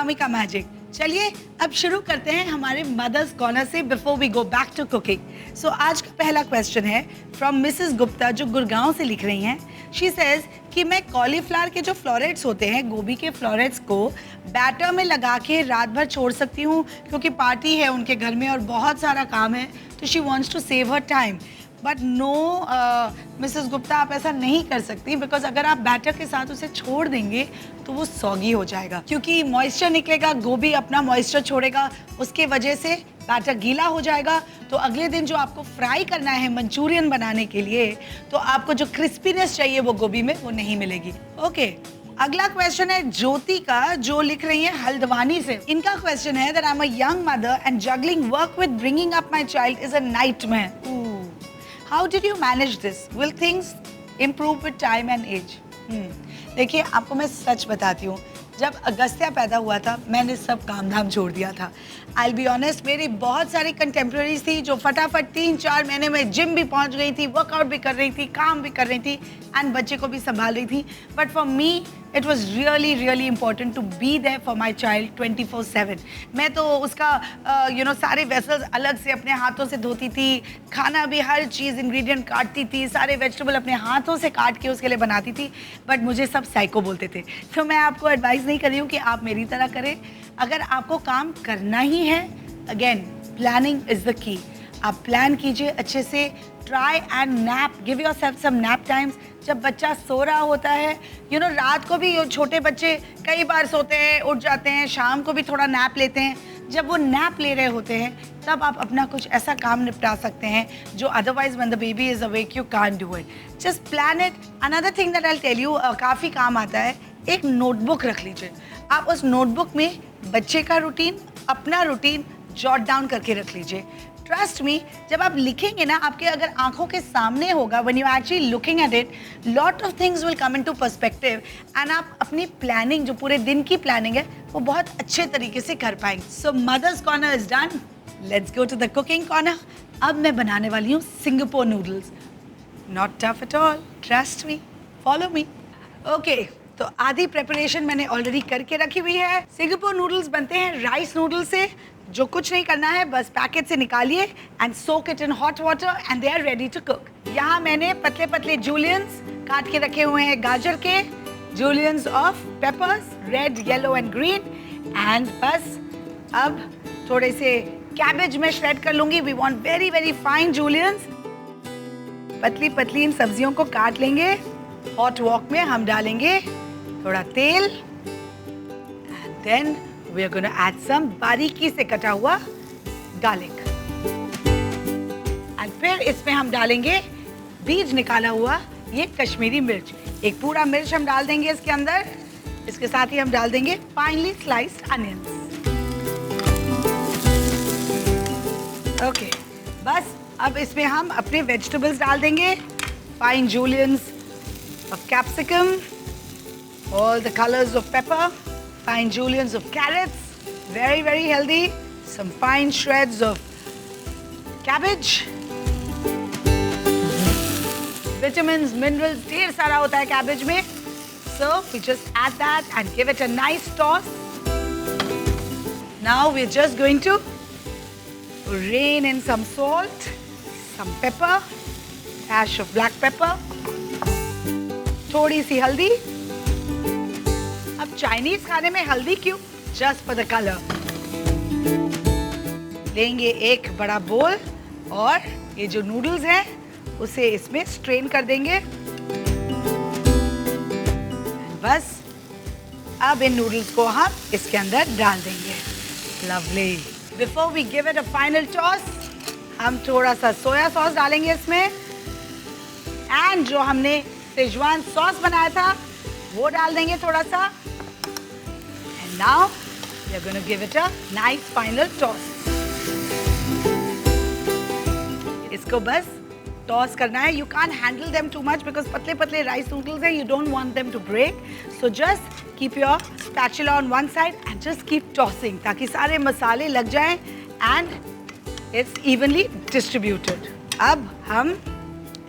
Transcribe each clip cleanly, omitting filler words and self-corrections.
मामी का मैजिक। चलिए अब शुरू करते हैं हमारे मदर्स कॉर्नर से before we go back to cooking. So आज का पहला क्वेश्चन है फ्रॉम मिसेस गुप्ता, जो गुड़गांव से लिख रही हैं। शी सेज कि मैं कॉलीफ्लावर के जो फ्लोरेट्स होते हैं, गोभी के फ्लोरेट्स को बैटर में लगा के रात भर छोड़ सकती हूँ, क्योंकि पार्टी है उनके घर में और बहुत सारा काम है, तो she wants to save her time. But no Mrs Gupta, आप ऐसा नहीं कर सकती, बिकॉज अगर आप बैटर के साथ उसे छोड़ देंगे तो वो सॉगी हो जाएगा, क्योंकि मॉइस्चर निकलेगा, गोभी अपना मॉइस्चर छोड़ेगा, उसके वजह से बैटर गीला हो जाएगा। तो अगले दिन जो आपको फ्राई करना है मंचूरियन बनाने के लिए, तो आपको जो क्रिस्पीनेस चाहिए वो गोभी में वो नहीं मिलेगी। ओके अगला क्वेश्चन है ज्योति का, जो लिख रही है हल्द्वानी से। इनका क्वेश्चन है that I am a young mother and juggling work with bringing up my child is a nightmare. How did you manage this? Will things improve with time and age? देखिए आपको मैं सच बताती हूँ, जब अगस्त्या पैदा हुआ था मैंने सब काम धाम छोड़ दिया था। I'll be honest, मेरी बहुत सारी कंटेम्प्रेरीज थी जो फटाफट 3-4 महीने में जिम भी पहुँच गई थी, वर्कआउट भी कर रही थी, काम भी कर रही थी एंड बच्चे को भी संभाल रही थी। But for me it was really really important to be there for my child 24/7। मैं तो उसका सारे वेसल्स अलग से अपने हाथों से धोती थी, खाना भी हर चीज़ इंग्रेडिएंट काटती थी, सारे वेजिटेबल अपने हाथों से काट के उसके लिए बनाती थी। बट मुझे सब साइको बोलते थे। तो मैं आपको एडवाइस नहीं कर रही हूँ कि आप मेरी तरह करें। अगर आपको काम करना ही है, again planning is the key. आप प्लान कीजिए अच्छे से। Try and nap, give yourself some nap times. जब बच्चा सो रहा होता है, रात को भी छोटे बच्चे कई बार सोते हैं, उठ जाते हैं, शाम को भी थोड़ा नैप लेते हैं। जब वो नैप ले रहे होते हैं तब आप अपना कुछ ऐसा काम निपटा सकते हैं जो otherwise when the baby is awake you can't do it. Just plan it. Another thing that I will tell you, काफ़ी काम आता है, एक नोटबुक रख लीजिए। आप उस नोटबुक में बच्चे का रूटीन, अपना रूटीन जॉट डाउन करके रख लीजिए। ट्रस्ट मी, जब आप लिखेंगे ना, आपके अगर आंखों के सामने होगा, when you actually looking at it, lot of things will come into perspective and आप अपनी प्लानिंग, जो पूरे दिन की प्लानिंग है, वो बहुत अच्छे तरीके से कर पाएंगे। So mother's corner is done, let's go to the cooking corner. अब मैं बनाने वाली हूँ Singapore noodles. Not tough at all, trust me, follow me. Okay, तो आधी प्रेपरेशन मैंने ऑलरेडी करके रखी हुई है। सिंगापुर नूडल्स बनते हैं राइस नूडल्स से। जो कुछ नहीं करना है, बस पैकेट से निकालिए and soak it in hot water and they are ready to cook. यहाँ मैंने पतले पतले जूलियंस काट के रखे हुए हैं गाजर के, juliennes of peppers, red, yellow and green. And बस अब थोड़े से कैबेज में श्रेड कर लूंगी। We want very very fine juliennes. पतली पतली इन सब्जियों को काट लेंगे। हॉट वॉक में हम डालेंगे थोड़ा तेल and then we are going to add some बारीकी से कटा हुआ गार्लिक। और फिर इसमें हम डालेंगे बीज निकाला हुआ ये कश्मीरी मिर्च। एक पूरा मिर्च हम डाल देंगे इसके अंदर। इसके साथ ही हम डाल देंगे फाइनली स्लाइस्ड अनियंस। ओके, बस अब इसमें हम अपने वेजिटेबल्स डाल देंगे। Fine juliennes of capsicum, all the colors of pepper, fine juliennes of carrots, very very healthy, some fine shreds of cabbage, vitamins, minerals, ढेर सारा होता है cabbage में। So we just add that and give it a nice toss. Now we're just going to rain in some salt, some pepper, dash of black pepper, थोड़ी सी हल्दी। अब Chinese खाने में हल्दी क्यों? Just for the colour. लेंगे एक बड़ा बोल और ये जो नूडल्स हैं उसे इसमें स्ट्रेन कर देंगे। बस अब इन नूडल्स को हम इसके अंदर डाल देंगे। Lovely. Before we give it a final toss, हम थोड़ा सा सोया सॉस डालेंगे इसमें एंड जो हमने सेजवान सॉस बनाया था वो डाल देंगे थोड़ा सा। Now we are going to give it a nice final toss. इसको बस टॉस करना है। You can't handle them too much because पतले पतले राइस नूडल्स हैं. You don't want them to break. So just keep your spatula on one side and just keep tossing ताकि सारे मसाले लग जाएं and it's evenly distributed. अब हम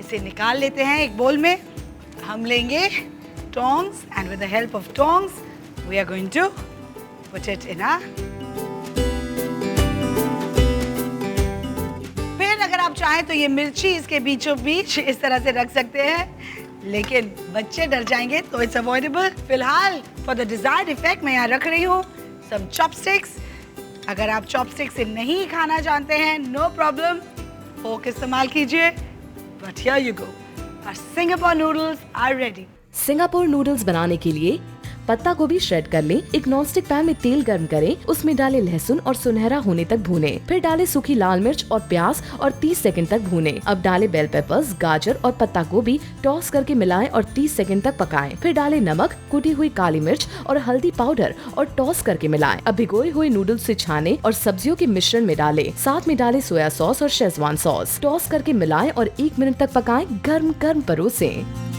इसे निकाल लेते हैं एक बोल में। हम लेंगे tongs and with the help of tongs we are going to Put it in a. फिर अगर आप चाहें तो ये मिर्ची इसके बीचों बीच इस तरह से रख सकते हैं, लेकिन बच्चे डर जाएंगे तो इट्स अवॉइडेबल। फिलहाल फॉर द डिजायर्ड इफेक्ट मैं यहाँ रख रही हूँ सम चॉपस्टिक्स। अगर आप चॉपस्टिक से नहीं खाना जानते हैं, नो प्रॉब्लम, फोक इस्तेमाल कीजिए। But here you go, our Singapore noodles are ready. Singapore noodles बनाने के लिए पत्ता गोभी श्रेड कर लें। एक नॉनस्टिक पैन में तेल गर्म करें, उसमें डालें लहसुन और सुनहरा होने तक भूनें। फिर डालें सूखी लाल मिर्च और प्याज और 30 सेकंड तक भूनें। अब डालें बेल पेपर्स, गाजर और पत्ता गोभी, टॉस करके मिलाएं और 30 सेकंड तक पकाएं। फिर डालें नमक, कुटी हुई काली मिर्च और हल्दी पाउडर और टॉस करके मिलाएं। अब भिगोए हुए नूडल्स से छानें और सब्जियों के मिश्रण में डालें। साथ में डालें सोया सॉस और शेजवान सॉस। टॉस करके मिलाएं और 1 मिनट तक पकाएं। गर्म गर्म परोसें।